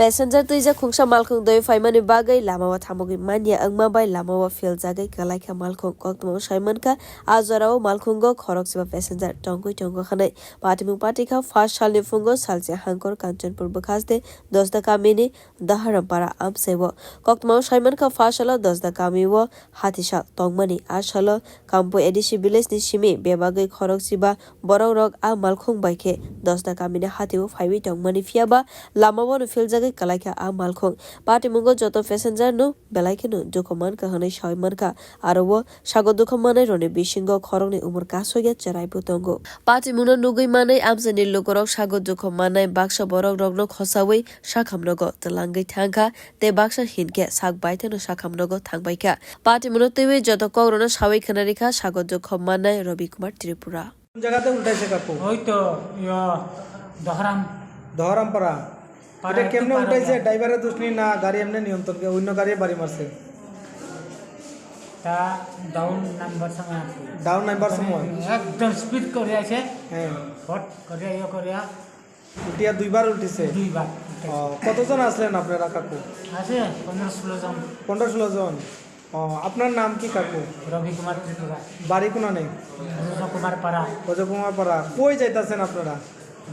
Passenger tuija khungsa malkhung doi faimani bagai lamawa thamogi mania angma bai lamawa fil jagai kalaikha malkhung koktmo saimanka azarao malkhungo khorok chiba passenger tongkui tongo khanai patimung patika first salni fungo salje hangkor kanchanpur bukhaste 10 da kamini daharampara amsebo koktmo saimanka first sala 10 da kamiwo hatisha tongmani asalo kampo edisi village ni simi bebagai khorok chiba borok rok a malkhung baike 10 da kamini hatiwo phaiwi tongmani fiaba lamawa no fil kalaika a malkhung patimungo joto passenger no belaikeno dukho mankha hanai shoi mankha arobo sakgo dukho manai rone bisingo khorokni umur kasoya cherai putongo patimuno nugui manai amsani lokorok sakgo dukho manai baksa borok rokno khosawi sakhamnogo telangai thangkha te baksa hinke sak baiteno sakhamnogo thangbaika patimuno tewe joto kogrona sawi khanarikha sakgo dukho manai Ravi Kumar Tripura জায়গাতে উল্টাইছে কাকু ওই তো দহরামপাড়া এটা কেমনে উল্টাইছে ড্রাইভারের দোষনি না গাড়ি এমনি নিয়ন্ত্রণ করে অন্য গাড়ি বাড়ি মারছে তা ডাউন নাম্বার সময় একদম স্পিড করে আছে হ্যাঁ হট করে উল্টিয়া দুইবার উল্টিছে দুইবার কতজন আসলেন আপনারা কাকু আছে 15-16 জন 15-16 জন আপনার নাম কি কাকু রবি কুমার ত্রিপুরা বাড়ি কোনা নেই কুমার পাড়া কই যাইতাছেন আপনারা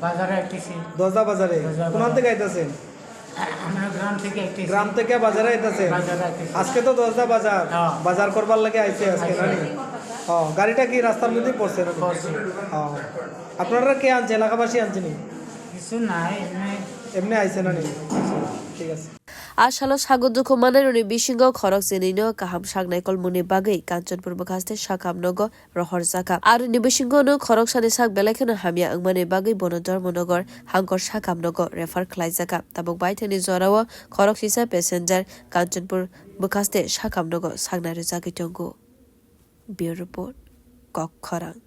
বাজারে আইতেছি দশদা বাজারে কোন থেকে আইতাছেন আমরা গ্রাম থেকে বাজারে আইতাছেন আজকে তো দশদা বাজার করবার লাগে আইছে আজকে নানি গাড়িটা কি রাস্তার মধ্যে পড়ছে না আপনারা কে আনছে এলাকাবাসী আনছেন কিছু নাই এমনি আইছে নানি ঠিক আছে Asalo sakgo dukho manai roni bisingo khorok chenino kaham saknaikol muni bagai kanchanpur bukhaste sakhamnogo rohor jaka aru ni bisingo no khorok sani sak belaikhono hamia angmani bagai bono dharmonogar hangkor sakhamnogo refer khlaijaka tabuk baithani jorao khorok sisa passenger kanchanpur bukhaste sakhamnogo saknai jagaitongo bureau report khorok